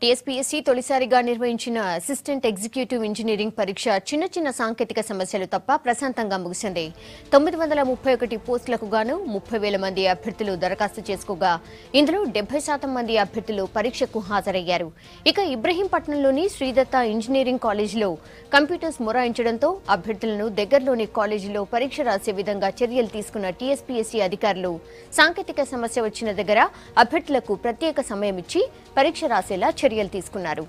TSPSC తొలిసారిగా నిర్వహించిన assistant executive engineering పరీక్ష చిన్న సాంకేతిక సమస్యలు తప్ప ప్రశాంతంగా ముగిసింది. 931 పోస్టులకు గాను 30,000 మంది అభ్యర్థులు దరఖాస్తు చేసుకోగా ఇందులో 70% మంది అభ్యర్థులు పరీక్షకు హాజరయ్యారు. ఇక ఇబ్రహీంపట్నంలోని శ్రీదత్త ఇంజనీరింగ్ కాలేజీలో కంప్యూటర్స్ మొరాయించడంతో అభ్యర్థులను దగ్గరలోని కాలేజీలో పరీక్ష రాసే విధంగా చర్యలు తీసుకున్న టీఎస్పీఎస్సీ అధికారులు సాంకేతిక సమస్య వచ్చిన దగ్గర అభ్యర్థులకు ప్రత్యేక సమయం ఇచ్చి పరీక్ష రాసేలా చర్యలు తీసుకున్నారు.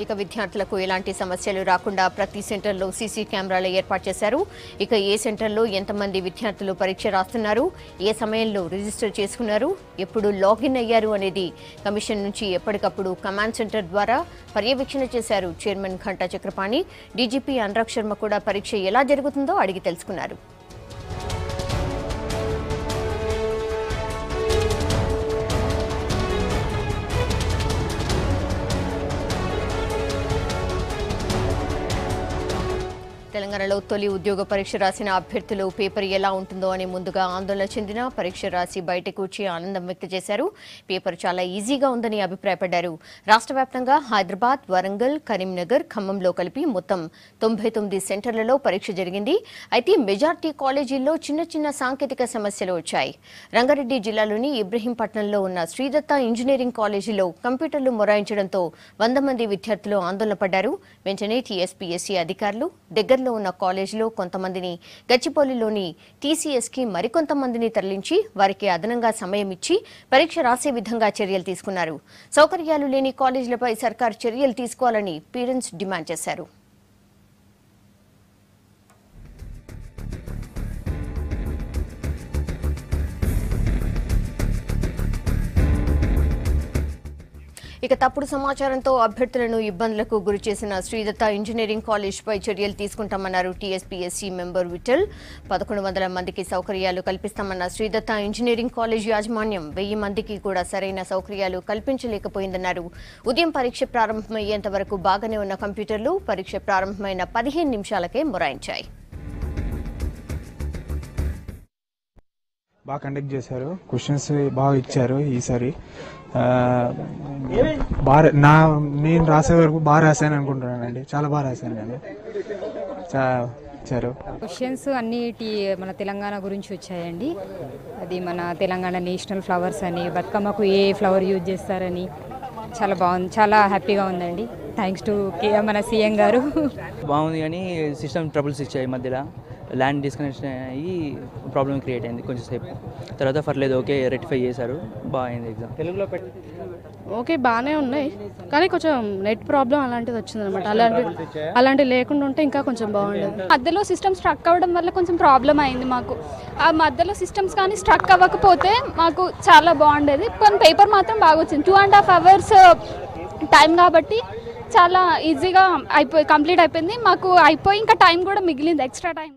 ఇక విద్యార్థులకు ఎలాంటి సమస్యలు రాకుండా ప్రతి సెంటర్లో సీసీ కెమెరాలు ఏర్పాటు చేశారు. ఇక ఏ సెంటర్లో ఎంతమంది విద్యార్థులు పరీక్ష రాస్తున్నారు, ఏ సమయంలో రిజిస్టర్ చేసుకున్నారు, ఎప్పుడు లాగిన్ అయ్యారు అనేది కమిషన్ నుంచి ఎప్పటికప్పుడు కమాండ్ సెంటర్ ద్వారా పర్యవేక్షణ చేశారు. చైర్మన్ ఘంటా చక్రపాణి, డీజీపీ అనురాగ్ శర్మ కూడా పరీక్ష ఎలా జరుగుతుందో అడిగి తెలుసుకున్నారు. తెలంగాణలో తొలి ఉద్యోగ పరీక్ష రాసిన అభ్యర్థులు పేపర్ ఎలా ఉంటుందో అని ముందుగా ఆందోళన చెందిన పరీక్ష రాసి బయటకు వచ్చి ఆనందం వ్యక్తం చేశారు. పేపర్ చాలా ఈజీగా ఉందని అభిప్రాయపడ్డారు. రాష్ట్ర వ్యాప్తంగా హైదరాబాద్, వరంగల్, కరీంనగర్, ఖమ్మంలో కలిపి మొత్తం 99 సెంటర్లలో పరీక్ష జరిగింది. అయితే మెజార్టీ కాలేజీల్లో చిన్న సాంకేతిక సమస్యలు వచ్చాయి. రంగారెడ్డి జిల్లాలోని ఇబ్రహీంపట్నంలో ఉన్న శ్రీదత్త ఇంజనీరింగ్ కాలేజీలో కంప్యూటర్లు మొరాయించడంతో 100 మంది విద్యార్థులు ఆందోళన పడ్డారు. వెంటనే టీఎస్పీఎస్సీ అధికారులు దగ్గరలో ఉన్న కాలేజీలో కొంతమందిని, గచ్చిబౌలిలోని టీసీఎస్కి మరికొంతమందిని తరలించి వారికి అదనంగా సమయం ఇచ్చి పరీక్ష రాసే విధంగా చర్యలు తీసుకున్నారు. సౌకర్యాలు లేని కాలేజీలపై సర్కార్ చర్యలు తీసుకోవాలని పేరెంట్స్ డిమాండ్ చేశారు. ఇక తప్పుడు సమాచారంతో అభ్యర్థులను ఇబ్బందులకు గురిచేసిన శ్రీదత్త ఇంజనీరింగ్ కాలేజ్పై చర్యలు తీసుకుంటామన్నారు టీఎస్పీఎస్సీ మెంబర్ విఠల్. 1100 మందికి సౌకర్యాలు కల్పిస్తామన్న శ్రీదత్త ఇంజనీరింగ్ కాలేజ్ యాజమాన్యం 1000 మందికి కూడా సరైన సౌకర్యాలు కల్పించలేకపోయిందన్నారు. ఉదయం పరీక్ష ప్రారంభమయ్యేంత వరకు బాగానే ఉన్న కంప్యూటర్లు పరీక్ష ప్రారంభమైన 15 నిమిషాలకే మొరాయించాయి. బాగా కండక్ట్ చేశారు, క్వశ్చన్స్ బాగా ఇచ్చారు. ఈసారి నేను రాసే వరకు బాగా రాశాను అనుకుంటున్నానండి. చాలా బాగా రాశాను నేను. ఇచ్చారు క్వశ్చన్స్ అన్ని మన తెలంగాణ గురించి వచ్చాయండి. అది మన తెలంగాణ నేషనల్ ఫ్లవర్స్ అని, బతుకమ్మకు ఏ ఫ్లవర్ యూజ్ చేస్తారని చాలా బాగుంది. చాలా హ్యాపీగా ఉందండి. థ్యాంక్స్ టు మన సీఎం గారు. బాగుంది కానీ సిస్టమ్ ట్రబుల్స్ ఇచ్చాయి. మధ్యలో ల్యాండ్ డిస్కనెక్షన్ అయ్యి ప్రాబ్లం క్రియేట్ అయింది కొంచెం సేపు. తర్వాత పర్లేదు, ఓకే, రెక్టిఫై చేశారు. బాగుంది ఎగ్జామ్. తెలుగులో ఓకే బాగానే ఉన్నాయి కానీ కొంచెం నెట్ ప్రాబ్లం అలాంటిది వచ్చిందనమాట. అలాంటివి లేకుండా ఉంటే ఇంకా కొంచెం బాగుండేది. మధ్యలో సిస్టమ్ స్ట్రక్ అవ్వడం వల్ల కొంచెం ప్రాబ్లం అయింది మాకు. ఆ మధ్యలో సిస్టమ్స్ కానీ స్ట్రక్ అవ్వకపోతే మాకు చాలా బాగుండేది. కొన్ని పేపర్ మాత్రం బాగా వచ్చింది. 2.5 hours టైం కాబట్టి చాలా ఈజీగా కంప్లీట్ అయిపోయింది. మాకు అయిపోయి ఇంకా టైం కూడా మిగిలింది, ఎక్స్ట్రా టైం.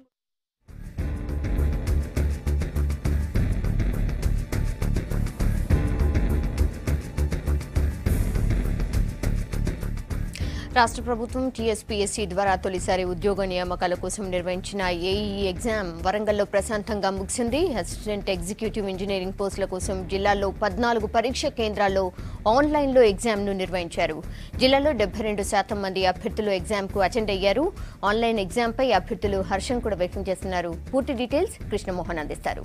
రాష్ట్ర ప్రభుత్వం టీఎస్పీఎస్సీ ద్వారా తొలిసారి ఉద్యోగ నియామకాల కోసం నిర్వహించిన ఏఈఈ ఎగ్జామ్ వరంగల్లో ప్రశాంతంగా ముగిసింది. అసిస్టెంట్ ఎగ్జిక్యూటివ్ ఇంజనీరింగ్ పోస్టుల కోసం జిల్లాలో 14 పరీక్ష కేంద్రాల్లో ఆన్లైన్లో ఎగ్జామ్ను నిర్వహించారు. జిల్లాలో 72% మంది అభ్యర్థులు ఎగ్జామ్కు అటెండ్ అయ్యారు. ఆన్లైన్ ఎగ్జామ్పై అభ్యర్థులు హర్షం కూడా వ్యక్తం చేస్తున్నారు. పూర్తి డీటెయిల్స్ కృష్ణమోహన్ అందిస్తారు.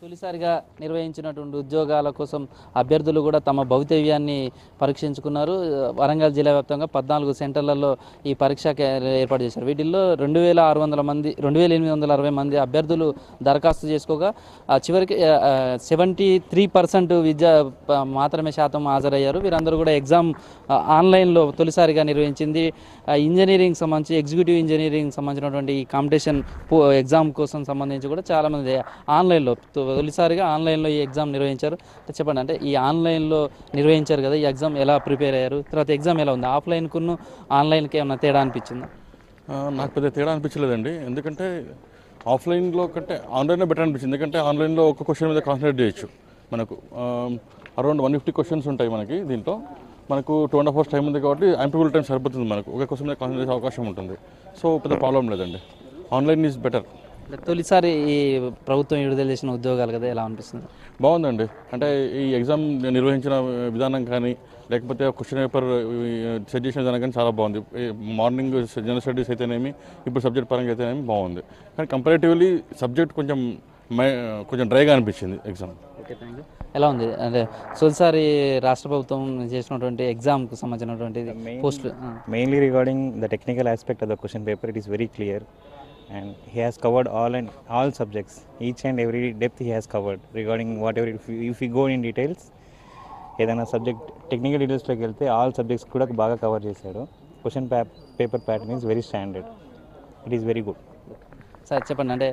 తొలిసారిగా నిర్వహించినటువంటి ఉద్యోగాల కోసం అభ్యర్థులు కూడా తమ భవితవ్యాన్ని పరీక్షించుకున్నారు. వరంగల్ జిల్లా వ్యాప్తంగా 14 సెంటర్లలో ఈ పరీక్ష ఏర్పాటు చేశారు. వీటిల్లో 2,860 మంది అభ్యర్థులు దరఖాస్తు చేసుకోగా చివరికి 73% మాత్రమే శాతం హాజరయ్యారు. వీరందరూ కూడా ఎగ్జామ్ ఆన్లైన్లో తొలిసారిగా నిర్వహించింది. ఇంజనీరింగ్ సంబంధించి, ఎగ్జిక్యూటివ్ ఇంజనీరింగ్ సంబంధించినటువంటి ఈ కాంపిటీషన్ ఎగ్జామ్ కోసం సంబంధించి కూడా చాలామంది ఆన్లైన్లో తొలిసారిగా ఆన్లైన్లో ఈ ఎగ్జామ్ నిర్వహించారు. చెప్పండి, అంటే ఈ ఆన్లైన్లో నిర్వహించారు కదా, ఈ ఎగ్జామ్ ఎలా ప్రిపేర్ అయ్యారు? తర్వాత ఎగ్జామ్ ఎలా ఉంది? ఆఫ్లైన్కును ఆన్లైన్కి ఏమైనా తేడా అనిపించిందా? నాకు పెద్ద తేడా అనిపించలేదండి. ఎందుకంటే ఆఫ్లైన్లో కంటే ఆన్లైన్లో బెటర్ అనిపించింది. ఎందుకంటే ఆన్లైన్లో ఒక క్వశ్చన్ మీద కాన్సన్ట్రేట్ చేయొచ్చు. మనకు అరౌండ్ 150 క్వశ్చన్స్ ఉంటాయి మనకి. దీంట్లో మనకు 2.5 hours టైం ఉంది కాబట్టి యాంప్లిబుల్ టైం సరిపోతుంది. మనకు ఒక క్వశ్చన్ మీద కాన్సన్ట్రేట్ చేసే అవకాశం ఉంటుంది. సో పెద్ద ప్రాబ్లం లేదండి. Online is better. తొలిసారి ఈ ప్రభుత్వం విడుదల చేసిన ఉద్యోగాలు కదా, ఎలా అనిపిస్తుంది? బాగుందండి. అంటే ఈ ఎగ్జామ్ నిర్వహించిన విధానం కానీ లేకపోతే క్వశ్చన్ పేపర్ సెట్ చేసిన విధానం కానీ చాలా బాగుంది. మార్నింగ్ జనరల్ స్టడీస్ అయితేనేమి, ఇప్పుడు సబ్జెక్ట్ పరంగా అయితేనేమి బాగుంది. కానీ కంపారేటివ్లీ సబ్జెక్ట్ కొంచెం డ్రైగా అనిపించింది ఎగ్జామ్. Okay, thank you. ఎలా ఉంది అంటే తొలిసారి రాష్ట్ర ప్రభుత్వం చేసినటువంటి ఎగ్జామ్కి సంబంధించినటువంటి పోస్టులు? Mainly regarding the technical aspect of the question paper, it is very clear, and he has covered all subjects, each and every depth he has covered regarding whatever. If we go in details, ఏదైనా subject technical డీటెయిల్స్లోకి వెళ్తే all subjects కూడా బాగా cover చేశాడు. Question paper pattern is very standard, it is very good. Sir చెప్పండి, అంటే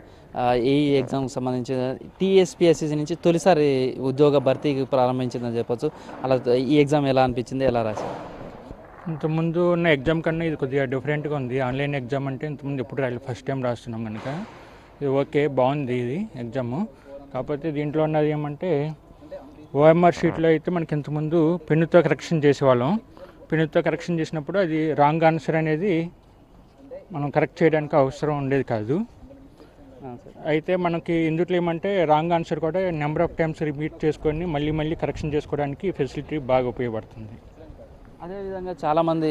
ఈ ఎగ్జామ్కి సంబంధించి టీఎస్పీఎస్సీ నుంచి తొలిసారి ఉద్యోగ భర్తీకి ప్రారంభించిందని చెప్పొచ్చు. అలా ఈ ఎగ్జామ్ ఎలా అనిపించింది, ఎలా రాశారు? ఇంతకుముందు ఉన్న ఎగ్జామ్ కన్నా ఇది కొద్దిగా డిఫరెంట్గా ఉంది. ఆన్లైన్ ఎగ్జామ్ అంటే ఇంతకుముందు ఎప్పుడు రాలేదు, ఫస్ట్ టైం రాస్తున్నాం కనుక ఇది ఓకే, బాగుంది ఇది ఎగ్జాము. కాకపోతే దీంట్లో ఉన్నది ఏమంటే ఓఎంఆర్ షీట్లో అయితే మనకి ఇంతకుముందు పెన్నుతో కరెక్షన్ చేసేవాళ్ళం. పెన్నుతో కరెక్షన్ చేసినప్పుడు అది రాంగ్ ఆన్సర్ అనేది మనం కరెక్ట్ చేయడానికి అవసరం ఉండేది కాదు. అయితే మనకి ఇందులో ఏమంటే రాంగ్ ఆన్సర్ కూడా నెంబర్ ఆఫ్ టైమ్స్ రిపీట్ చేసుకొని మళ్ళీ కరెక్షన్ చేసుకోవడానికి ఫెసిలిటీ బాగా ఉపయోగపడుతుంది. అదేవిధంగా చాలామంది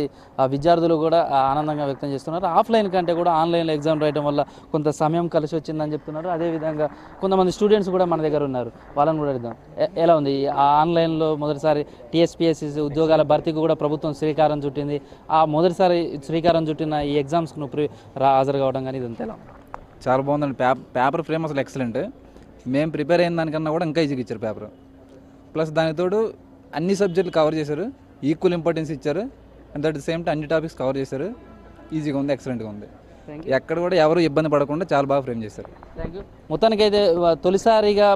విద్యార్థులు కూడా ఆనందంగా వ్యక్తం చేస్తున్నారు. ఆఫ్లైన్ కంటే కూడా ఆన్లైన్లో ఎగ్జామ్ రాయడం వల్ల కొంత సమయం కలిసి వచ్చిందని చెప్తున్నారు. అదేవిధంగా కొంతమంది స్టూడెంట్స్ కూడా మన దగ్గర ఉన్నారు, వాళ్ళని కూడా అడుగుదాం. ఎలా ఉంది ఆ ఆన్లైన్లో మొదటిసారి టీఎస్పీఎస్సీ ఉద్యోగాల భర్తీకి కూడా ప్రభుత్వం శ్రీకారం చుట్టింది. ఆ మొదటిసారి శ్రీకారం చుట్టిన ఈ ఎగ్జామ్స్కి నువ్వు హాజరు కావడం కానీ ఇదంతా ఎలా? చాలా బాగుందండి. పేపర్ ఫ్రేమ్ అసలు ఎక్సలెంట్. మేము ప్రిపేర్ అయిన దానికన్నా కూడా ఇంకా ఈజీగా ఇచ్చారు పేపర్. ప్లస్ దానికి తోడు అన్ని సబ్జెక్టులు కవర్ చేశారు, ఈక్వల్ ఇంపార్టెన్స్ ఇచ్చారు, and that the same time అన్ని టాపిక్స్ కవర్ చేశారు. ఈజీగా ఉంది, ఎక్సలెంట్గా ఉంది. ఎక్కడ కూడా ఎవరు ఇబ్బంది పడకుండా చాలా బాగా ఫ్రేమ్ చేశారు. Thank you. మొత్తానికైతే తొలిసారిగా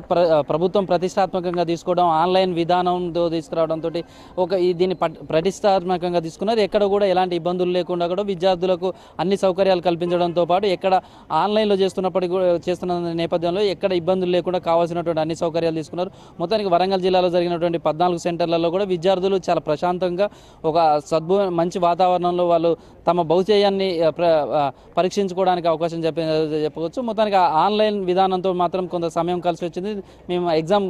ప్రభుత్వం ప్రతిష్టాత్మకంగా తీసుకోవడం, ఆన్లైన్ విధానంతో తీసుకురావడంతో దీన్ని ప్రతిష్టాత్మకంగా తీసుకున్నారు. ఎక్కడ కూడా ఎలాంటి ఇబ్బందులు లేకుండా కూడా విద్యార్థులకు అన్ని సౌకర్యాలు కల్పించడంతో పాటు ఎక్కడ ఆన్లైన్లో చేస్తున్న నేపథ్యంలో ఎక్కడ ఇబ్బందులు లేకుండా కావాల్సినటువంటి అన్ని సౌకర్యాలు తీసుకున్నారు. మొత్తానికి వరంగల్ జిల్లాలో జరిగినటువంటి 14 సెంటర్లలో కూడా విద్యార్థులు చాలా ప్రశాంతంగా ఒక మంచి వాతావరణంలో వాళ్ళు తమ భవిష్యాన్ని పరీక్షించుకోవడానికి అవకాశం చెప్పవచ్చు. మొత్తానికి ఆన్లైన్ విధానంతో మాత్రం కొంత సమయం కలిసి వచ్చింది. మేము ఎగ్జామ్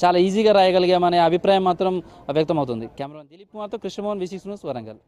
చాలా ఈజీగా రాయగలిగామనే అభిప్రాయం మాత్రం వ్యక్తమవుతుంది. కెమెరామెన్ దిలీప్ మాత్రం కృష్ణమోహన్, V6 న్యూస్, వరంగల్.